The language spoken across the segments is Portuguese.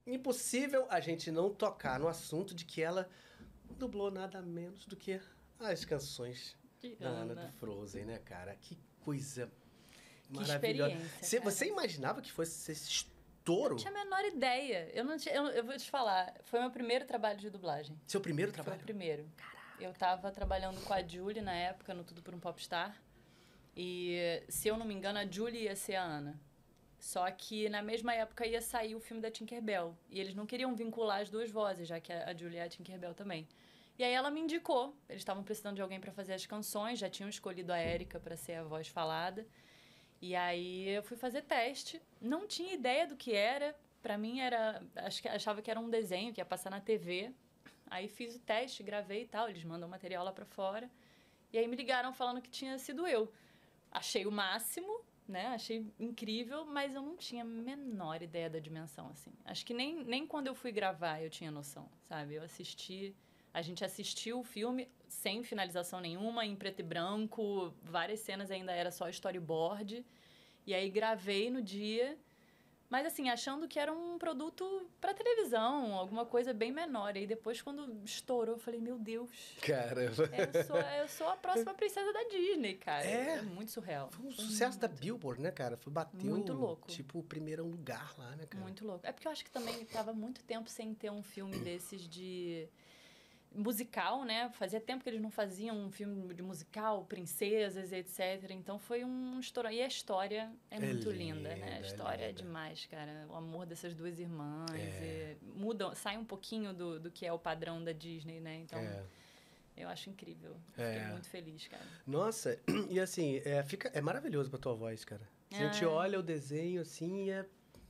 impossível a gente não tocar no assunto de que ela dublou nada menos do que as canções da Ana do Frozen, né, cara? Que coisa maravilhosa. Experiência, Você imaginava que fosse esse estouro? Eu não tinha a menor ideia. Eu vou te falar, foi meu primeiro trabalho de dublagem. Seu primeiro trabalho? Foi o primeiro. Caraca. Eu tava trabalhando com a Julie na época, no Tudo por um Popstar. E, se eu não me engano, a Julie ia ser a Ana. Só que na mesma época ia sair o filme da Tinkerbell. E eles não queriam vincular as duas vozes, já que a Julie é a Tinkerbell também. E aí ela me indicou. Eles estavam precisando de alguém para fazer as canções, já tinham escolhido a Erika para ser a voz falada. E aí eu fui fazer teste. Não tinha ideia do que era. Pra mim era... achava que era um desenho que ia passar na TV. Aí fiz o teste, gravei e tal. Eles mandam o material lá pra fora. E aí me ligaram falando que tinha sido eu. Achei o máximo, né? Achei incrível, mas eu não tinha a menor ideia da dimensão, assim. Acho que nem quando eu fui gravar eu tinha noção, sabe? Eu assisti... A gente assistiu o filme sem finalização nenhuma, em preto e branco, várias cenas ainda era só storyboard. E aí gravei no dia, mas assim, achando que era um produto para televisão, alguma coisa bem menor. E aí depois, quando estourou, eu falei, meu Deus. Caramba. Eu sou a próxima princesa da Disney, cara. É muito surreal. Foi um sucesso da Billboard, né, cara? Bateu, muito louco. Tipo, o primeiro lugar lá, né, cara? Muito louco. É porque eu acho que também tava muito tempo sem ter um filme desses de... musical, né? Fazia tempo que eles não faziam um filme de musical, princesas, etc. Então foi um estouro. E a história é muito linda, né? A história é demais, cara. O amor dessas duas irmãs. Muda, sai um pouquinho do que é o padrão da Disney, né? Então, eu acho incrível. Fiquei muito feliz, cara. Nossa, e assim, é maravilhoso pra tua voz, cara. A gente olha o desenho assim e é...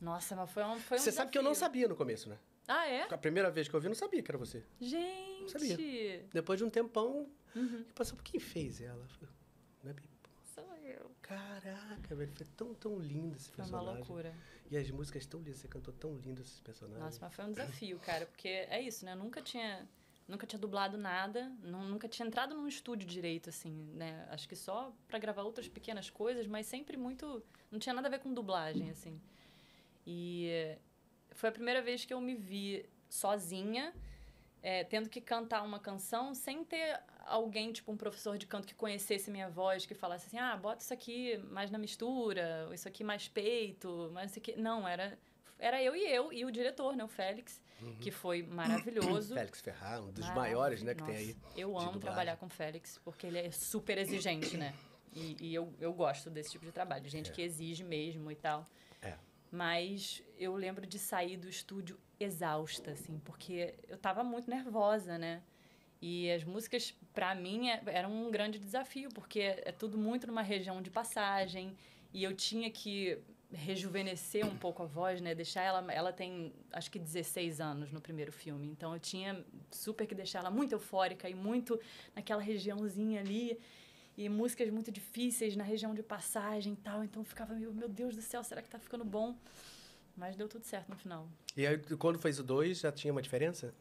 Nossa, mas foi um Você desafio. sabe que eu não sabia no começo, né? Ah, é? A primeira vez que eu vi, eu não sabia que era você. Gente! Não sabia. Depois de um tempão, que passou por quem fez ela. Sou eu. Caraca, velho, foi tão lindo esse personagem. Foi uma loucura. E as músicas tão lindas, você cantou tão lindo esses personagens. Nossa, mas foi um desafio, cara, porque é isso, né? Eu nunca tinha dublado nada, nunca tinha entrado num estúdio direito, assim, né? Acho que só pra gravar outras pequenas coisas, mas sempre muito... Não tinha nada a ver com dublagem, assim. E foi a primeira vez que eu me vi sozinha, tendo que cantar uma canção sem ter alguém, tipo um professor de canto que conhecesse minha voz, que falasse assim, bota isso aqui mais na mistura, isso aqui mais peito, mais isso aqui... Não, era eu e o diretor, né, o Félix, que foi maravilhoso. Félix Ferrar, um dos maiores, né, que tem aí. Eu amo trabalhar com o Félix, porque ele é super exigente, né? E eu gosto desse tipo de trabalho, gente que exige mesmo e tal. Mas eu lembro de sair do estúdio exausta, assim, porque eu tava muito nervosa, né? E as músicas, pra mim, eram um grande desafio, porque é tudo muito numa região de passagem, e eu tinha que rejuvenescer um pouco a voz, né? Deixar ela tem, acho que 16 anos no primeiro filme, então eu tinha super que deixar ela muito eufórica e muito naquela regiãozinha ali, e músicas muito difíceis na região de passagem e tal, então ficava meio, meu Deus do céu, será que tá ficando bom? Mas deu tudo certo no final. E aí, quando fez o 2, já tinha uma diferença?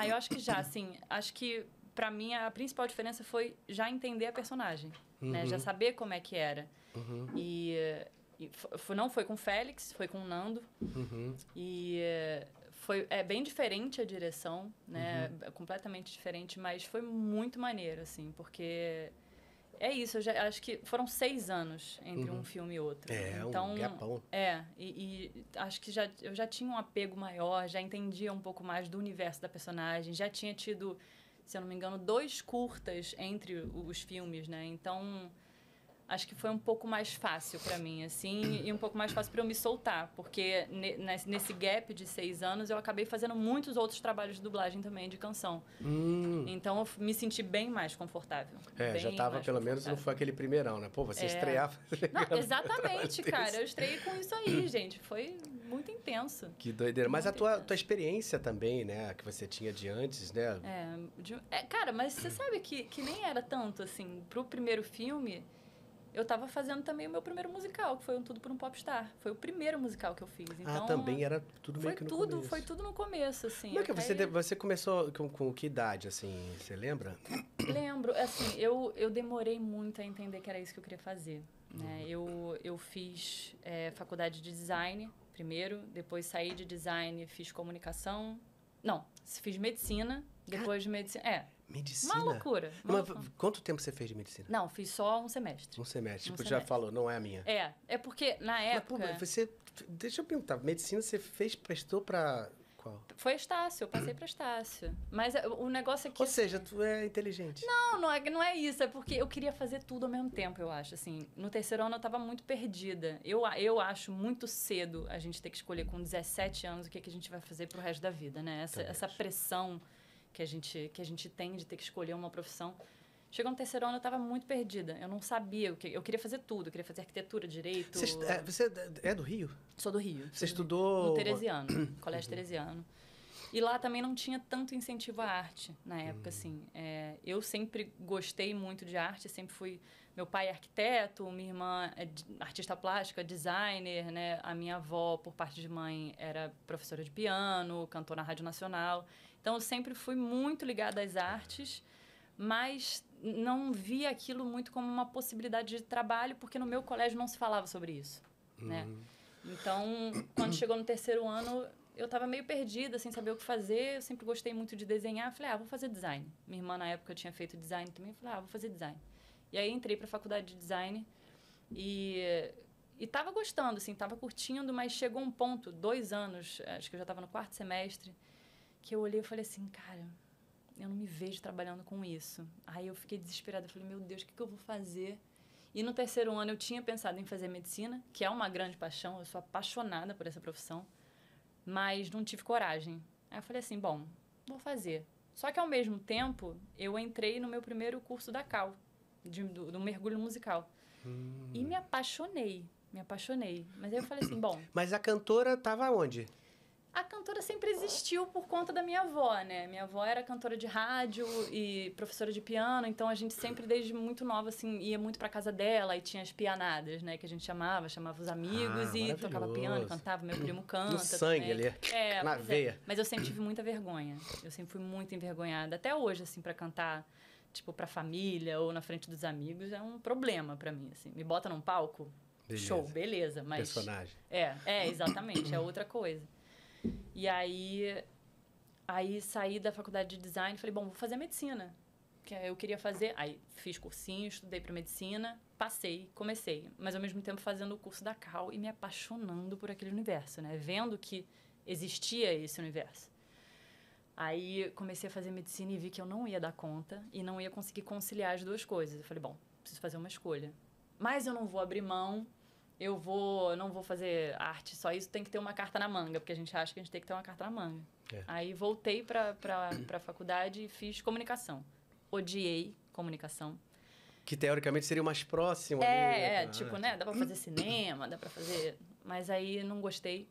Eu acho que já, assim, acho que pra mim a principal diferença foi já entender a personagem, né? Já saber como é que era. E não foi com o Félix, foi com o Nando. E é bem diferente a direção, né? Completamente diferente, mas foi muito maneiro, assim, porque... É isso, eu já acho que foram 6 anos entre um filme e outro. Então, um gapão. E acho que eu já tinha um apego maior, já entendia um pouco mais do universo da personagem, já tinha tido, se eu não me engano, 2 curtas entre os filmes, né? Então, acho que foi um pouco mais fácil pra mim, assim, e um pouco mais fácil pra eu me soltar, porque nesse gap de 6 anos eu acabei fazendo muitos outros trabalhos de dublagem também, de canção. Então eu me senti bem mais confortável. Já tava, pelo menos, não foi aquele primeirão, né? Pô, você estrear... Não, exatamente, cara. Eu estreiei com isso aí, gente. Foi muito intenso. Que doideira. Mas a tua experiência também, né? Que você tinha de antes, né? Cara, mas você sabe que nem era tanto, assim, pro primeiro filme... Eu tava fazendo também o meu primeiro musical, que foi um Tudo por um Popstar. Foi o primeiro musical que eu fiz. Então, também era tudo meio que no começo. Foi tudo no começo, assim. Como é que você começou com que idade, assim? Você lembra? Lembro. Assim, eu demorei muito a entender que era isso que eu queria fazer. Né? Eu fiz faculdade de design primeiro, depois saí de design, fiz comunicação. Não, fiz medicina, depois de medicina. Medicina? Uma loucura. Quanto tempo você fez de medicina? Não, fiz só um semestre. Um semestre. Tipo, já falou, não é a minha. É porque na época... Mas, pô, deixa eu perguntar, medicina você prestou pra qual? Foi Estácio, eu passei pra Estácio. Mas o negócio é que... Ou seja, tu é inteligente. Não é isso, é porque eu queria fazer tudo ao mesmo tempo, eu acho. Assim, no terceiro ano eu tava muito perdida. Eu acho muito cedo a gente ter que escolher com 17 anos o que a gente vai fazer pro resto da vida, né? Essa pressão que a gente tem de ter que escolher uma profissão. Chegou no terceiro ano, eu estava muito perdida. Eu não sabia o que... Eu queria fazer tudo. Eu queria fazer arquitetura, direito... Você é do Rio? Sou do Rio. Você estudou... No Teresiano. Colégio Teresiano. E lá também não tinha tanto incentivo à arte, na época, assim. Eu sempre gostei muito de arte. Sempre fui... Meu pai é arquiteto, minha irmã é artista plástica, designer, né? A minha avó, por parte de mãe, era professora de piano, cantou na Rádio Nacional. Então, eu sempre fui muito ligada às artes, mas não via aquilo muito como uma possibilidade de trabalho, porque no meu colégio não se falava sobre isso, né? Então, quando chegou no terceiro ano, eu estava meio perdida, sem saber o que fazer. Eu sempre gostei muito de desenhar. Falei, vou fazer design. Minha irmã, na época, tinha feito design também. Eu falei, vou fazer design. E aí, entrei para a faculdade de design e estava gostando, assim, estava curtindo, mas chegou um ponto, 2 anos, acho que eu já estava no 4º semestre, que eu olhei e falei assim, cara... Eu não me vejo trabalhando com isso. Aí eu fiquei desesperada. Eu falei, meu Deus, o que eu vou fazer? E no terceiro ano eu tinha pensado em fazer medicina, que é uma grande paixão. Eu sou apaixonada por essa profissão. Mas não tive coragem. Aí eu falei assim, bom, vou fazer. Só que ao mesmo tempo, eu entrei no meu primeiro curso da Cal, do mergulho musical. E me apaixonei. Mas aí eu falei assim, bom... Mas a cantora estava onde? A cantora sempre existiu por conta da minha avó, né? Minha avó era cantora de rádio e professora de piano, então a gente sempre, desde muito nova, assim, ia muito pra casa dela e tinha as pianadas, né? Que a gente chamava os amigos e tocava piano, cantava, meu primo canta. No sangue ali, na veia. Mas eu sempre tive muita vergonha, eu sempre fui muito envergonhada. Até hoje, assim, pra cantar, tipo, pra família ou na frente dos amigos, é um problema pra mim, assim. Me bota num palco, show, beleza, mas... Personagem. Exatamente, é outra coisa. E aí saí da faculdade de design e falei, bom, vou fazer medicina. Que eu queria fazer... Aí fiz cursinho, estudei para medicina, passei, comecei. Mas ao mesmo tempo fazendo o curso da Cal e me apaixonando por aquele universo, né? Vendo que existia esse universo. Aí comecei a fazer medicina e vi que eu não ia dar conta e não ia conseguir conciliar as duas coisas. Eu falei, bom, preciso fazer uma escolha. Mas eu não vou abrir mão... não vou fazer arte, só isso tem que ter uma carta na manga, porque a gente acha que a gente tem que ter uma carta na manga. Aí voltei pra faculdade e fiz comunicação. Odiei comunicação. Que teoricamente seria o mais próximo. Tipo, né? Dá pra fazer cinema, dá pra fazer... Mas aí não gostei.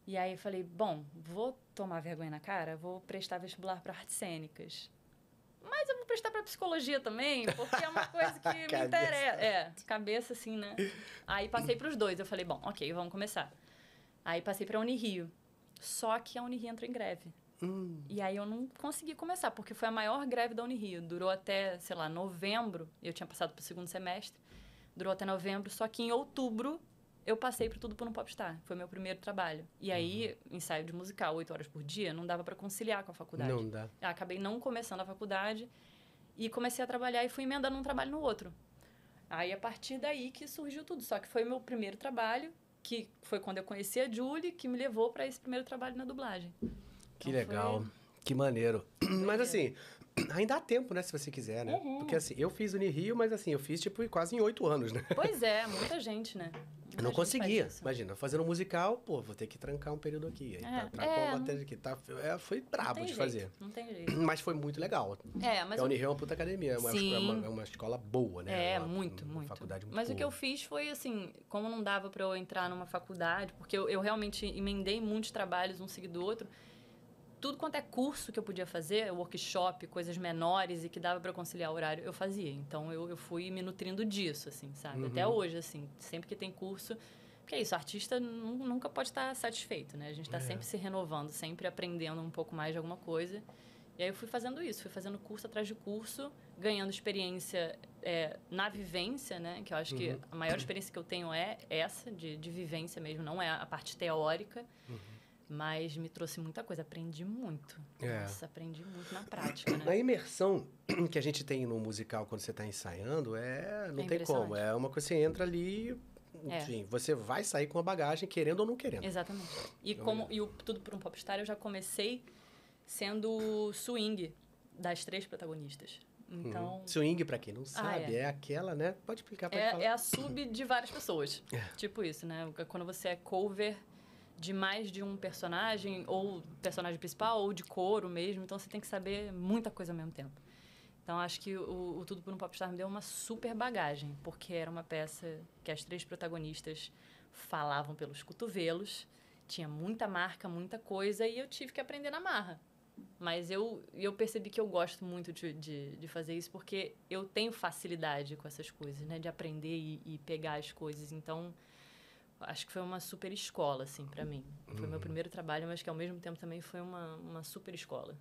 E aí falei, bom, vou tomar vergonha na cara, vou prestar vestibular para artes cênicas. Mas eu vou prestar para psicologia também, porque é uma coisa que me interessa. Cabeça assim, né? Aí passei para os dois. Eu falei, bom, ok, vamos começar. Aí passei para a Unirio. Só que a Unirio entrou em greve. E aí eu não consegui começar, porque foi a maior greve da Unirio. Durou até, sei lá, novembro. Eu tinha passado para o 2º semestre. Durou até novembro. Só que em outubro eu passei para Tudo por um Popstar. Foi meu primeiro trabalho. E aí, ensaio de musical, 8 horas por dia, não dava para conciliar com a faculdade. Não dá. Eu acabei não começando a faculdade e comecei a trabalhar e fui emendando um trabalho no outro. Aí, a partir daí que surgiu tudo. Só que foi meu primeiro trabalho, que foi quando eu conheci a Julie, que me levou para esse primeiro trabalho na dublagem. Que então, legal. Que maneiro. Mas assim, ainda há tempo, né? Se você quiser, né? Porque assim, eu fiz Unirio, mas assim, eu fiz tipo quase em 8 anos, né? Pois é, muita gente, né? Eu não conseguia. Imagina, fazendo um musical, pô, vou ter que trancar um período aqui. Aí tá com a matéria aqui. Foi brabo de fazer. Não tem jeito. Mas foi muito legal. Mas a Unirio é uma puta academia. É uma escola boa, né? Muito. Faculdade muito mas boa. O que eu fiz foi assim, como não dava pra eu entrar numa faculdade, porque eu realmente emendei muitos trabalhos, um seguido do outro. Tudo quanto é curso que eu podia fazer, workshop, coisas menores e que dava para conciliar o horário, eu fazia. Então, eu fui me nutrindo disso, assim, sabe? Até hoje, assim, sempre que tem curso... Porque é isso, artista nunca pode estar satisfeito, né? A gente está sempre se renovando, sempre aprendendo um pouco mais de alguma coisa. E aí eu fui fazendo isso, fui fazendo curso atrás de curso, ganhando experiência na vivência, né? Que eu acho que a maior experiência que eu tenho é essa, de vivência mesmo, não é a parte teórica. Mas me trouxe muita coisa, aprendi muito. Nossa, aprendi muito na prática, né? A imersão que a gente tem no musical quando você está ensaiando não tem como. É uma coisa que você entra ali, enfim, você vai sair com a bagagem, querendo ou não querendo. Exatamente. E o Tudo por um Popstar, eu já comecei sendo swing das 3 protagonistas. Então... Swing, pra quem não sabe, é aquela, né? Pode explicar, pode falar. É a sub de várias pessoas. Tipo isso, né? Quando você é cover de mais de um personagem, ou personagem principal, ou de coro mesmo. Então, você tem que saber muita coisa ao mesmo tempo. Então, acho que o Tudo por um Popstar me deu uma super bagagem, porque era uma peça que as 3 protagonistas falavam pelos cotovelos, tinha muita marca, muita coisa, e eu tive que aprender na marra. Mas eu percebi que eu gosto muito de fazer isso, porque eu tenho facilidade com essas coisas, né? De aprender e pegar as coisas. Então, acho que foi uma super escola, assim, pra mim. Foi meu primeiro trabalho, mas que ao mesmo tempo também foi uma super escola.